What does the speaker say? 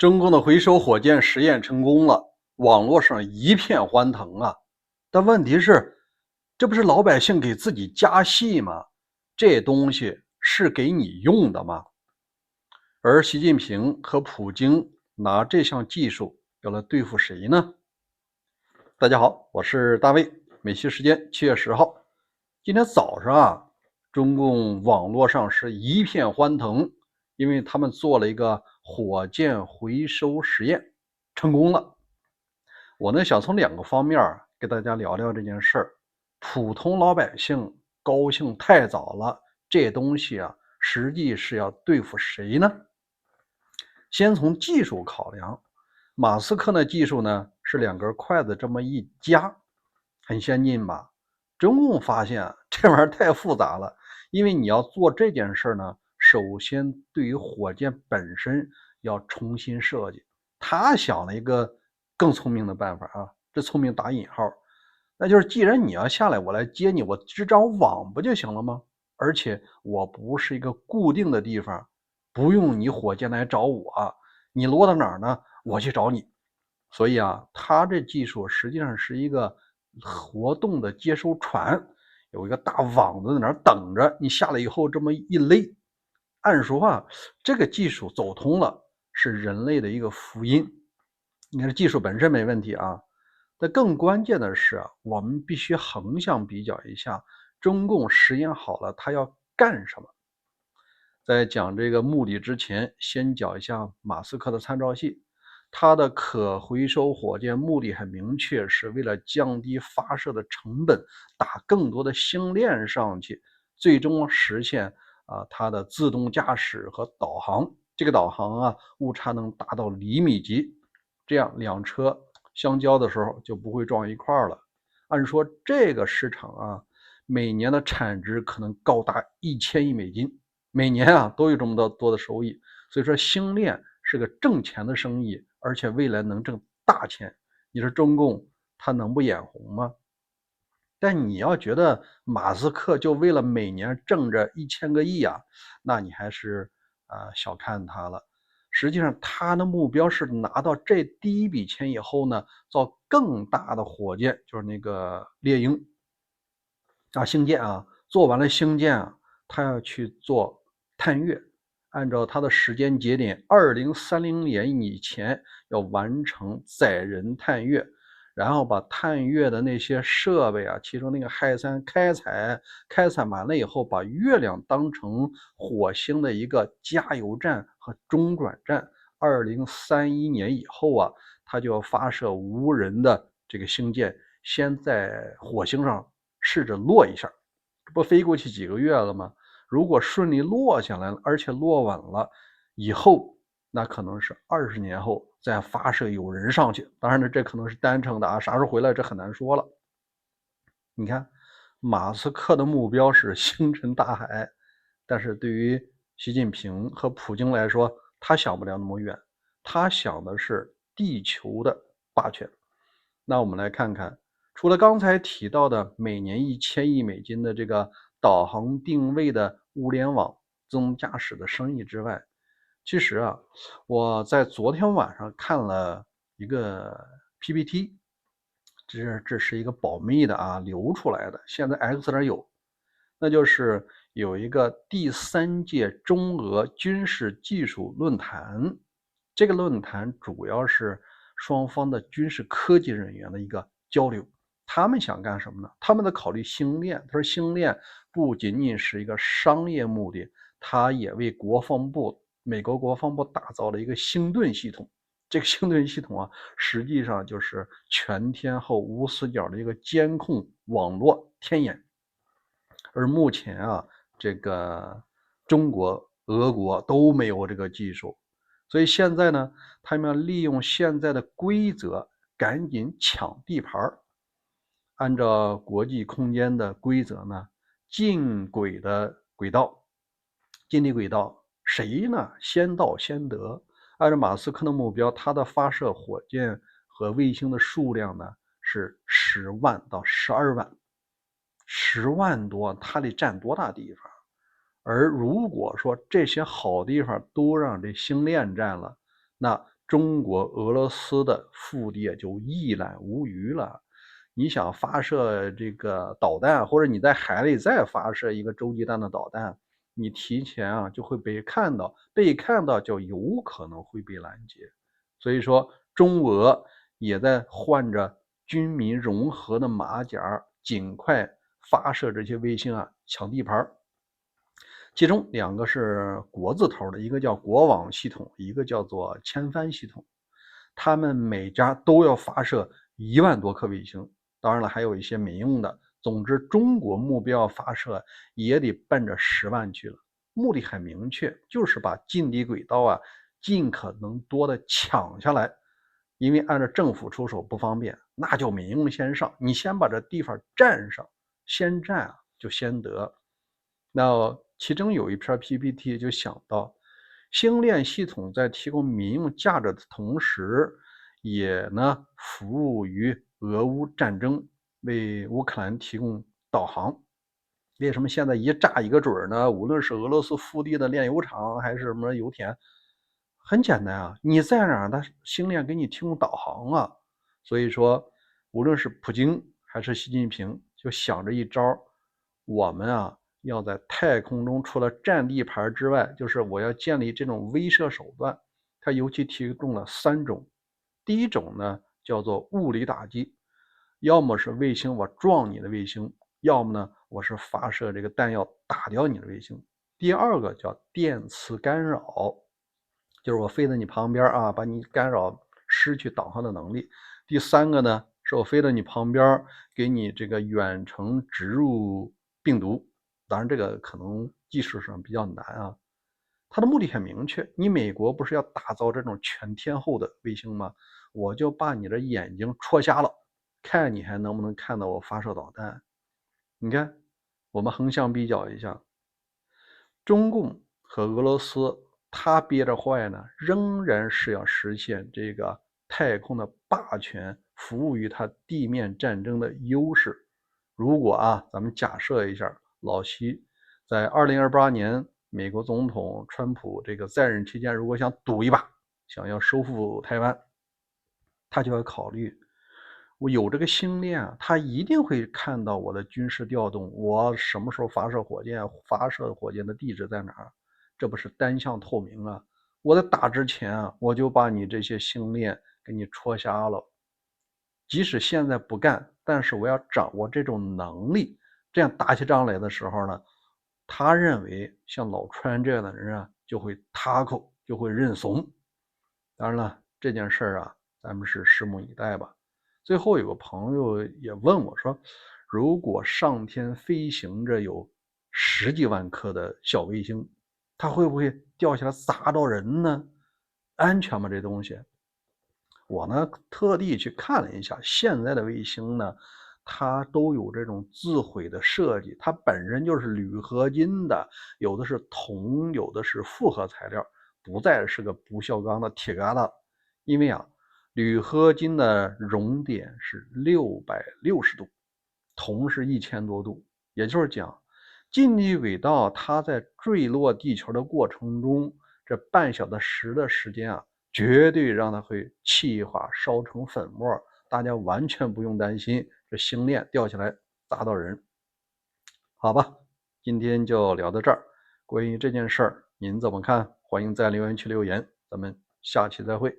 中共的回收火箭实验成功了，网络上一片欢腾啊！但问题是，这不是老百姓给自己加戏吗？这东西是给你用的吗？而习近平和普京拿这项技术要来对付谁呢？大家好，我是大卫。美西时间7月10号，今天早上中共网络上是一片欢腾，因为他们做了一个火箭回收实验，成功了。我呢想从两个方面给大家聊聊这件事儿。普通老百姓高兴太早了，这东西实际是要对付谁呢？先从技术考量，马斯克的技术呢是两根筷子这么一夹，很先进吧？中共发现这玩意儿太复杂了，因为你要做这件事呢，首先对于火箭本身要重新设计。他想了一个更聪明的办法这聪明打引号，那就是既然你要下来，我来接你，我支张网不就行了吗？而且我不是一个固定的地方，不用你火箭来找我，你落到哪儿呢？我去找你。所以它这技术实际上是一个活动的接收船，有一个大网子在那儿等着你下来以后这么一勒。按说这个技术走通了，是人类的一个福音。你看技术本身没问题但更关键的是我们必须横向比较一下，中共实验好了，它要干什么？在讲这个目的之前，先讲一下马斯克的参照系。它的可回收火箭目的很明确，是为了降低发射的成本，打更多的星链上去，最终实现它的自动驾驶和导航。这个导航误差能达到厘米级，这样两车相交的时候就不会撞一块了。按说这个市场每年的产值可能高达1000亿美金。每年都有这么多的收益，所以说星链是个挣钱的生意，而且未来能挣大钱。你说中共他能不眼红吗？但你要觉得马斯克就为了每年挣着1000个亿那你还是小看他了。实际上他的目标是拿到这第一笔钱以后呢，造更大的火箭，就是那个猎鹰星舰做完了星舰他要去做探月，按照他的时间节点，2030年以前要完成载人探月，然后把探月的那些设备其中那个氦三开采完了以后，把月亮当成火星的一个加油站和中转站。2031年以后他就要发射无人的这个星舰，先在火星上试着落一下，不飞过去几个月了吗？如果顺利落下来了，而且落稳了以后，那可能是20年后再发射有人上去。当然呢，这可能是单程的啥时候回来这很难说了。你看马斯克的目标是星辰大海，但是对于习近平和普京来说，他想不了那么远，他想的是地球的霸权。那我们来看看，除了刚才提到的每年1000亿美金的这个导航定位的物联网自动驾驶的生意之外，其实我在昨天晚上看了一个 PPT， 这是一个保密的流出来的，现在 X 上有，那就是有一个第3届中俄军事技术论坛。这个论坛主要是双方的军事科技人员的一个交流。他们想干什么呢？他们在考虑星链。他说星链不仅仅是一个商业目的，他也为美国国防部打造了一个星盾系统。这个星盾系统实际上就是全天候无死角的一个监控网络天眼。而目前这个中国、俄国都没有这个技术，所以现在呢，他们要利用现在的规则，赶紧抢地盘。按照国际空间的规则呢，近轨的轨道、近地轨道，谁呢先到先得。按照马斯克的目标，他的发射火箭和卫星的数量呢是10万到12万。10万多，它得占多大地方？而如果说这些好地方都让这星链占了，那中国、俄罗斯的腹地也就一览无余了。你想发射这个导弹，或者你在海里再发射一个洲际弹的导弹，你提前就会被看到，被看到就有可能会被拦截。所以说，中俄也在换着军民融合的马甲，尽快发射这些卫星抢地盘。其中2个是国字头的，一个叫国网系统，一个叫做千帆系统。他们每家都要发射1万多颗卫星，当然了，还有一些民用的。总之，中国目标发射也得奔着10万去了。目的很明确，就是把近地轨道尽可能多的抢下来。因为按照政府出手不方便，那就民用先上，你先把这地方占上，先占就先得。那其中有一篇 PPT 就想到，星链系统在提供民用价值的同时，也服务于俄乌战争，为乌克兰提供导航。为什么现在一炸一个准呢？无论是俄罗斯腹地的炼油厂还是什么油田，很简单你在哪儿，它星链给你提供导航。所以说，无论是普京还是习近平，就想着一招，我们要在太空中除了占地盘之外，就是我要建立这种威慑手段。它尤其提供了3种。第一种呢叫做物理打击，要么是卫星我撞你的卫星，要么呢我是发射这个弹药打掉你的卫星。第二个叫电磁干扰，就是我飞在你旁边把你干扰，失去导航的能力。第3个呢是我飞到你旁边，给你这个远程植入病毒。当然这个可能技术上比较难它的目的很明确，你美国不是要打造这种全天候的卫星吗？我就把你的眼睛戳瞎了，看你还能不能看到我发射导弹。你看，我们横向比较一下，中共和俄罗斯，他憋着坏呢，仍然是要实现这个太空的霸权，服务于他地面战争的优势。如果咱们假设一下，老习在2028年美国总统川普这个在任期间，如果想赌一把，想要收复台湾，他就要考虑，我有这个星链他一定会看到我的军事调动，我什么时候发射火箭，发射火箭的地址在哪儿，这不是单向透明我在打之前我就把你这些星链给你戳瞎了。即使现在不干，但是我要掌握这种能力，这样打起仗来的时候呢，他认为像老川这样的人就会塌口，就会认怂。当然了，这件事咱们是拭目以待吧。最后有个朋友也问我说，如果上天飞行着有10几万颗的小卫星，它会不会掉下来砸到人呢？安全吗？这东西？我特地去看了一下，现在的卫星它都有这种自毁的设计，它本身就是铝合金的，有的是铜，有的是复合材料，不再是个不锈钢的铁疙瘩。因为铝合金的熔点是660度，铜是1000多度，也就是讲，近地轨道它在坠落地球的过程中，这半小时的时间绝对让它会气化烧成粉末，大家完全不用担心这星链掉下来砸到人。好吧，今天就聊到这儿。关于这件事儿您怎么看？欢迎在留言区留言，咱们下期再会。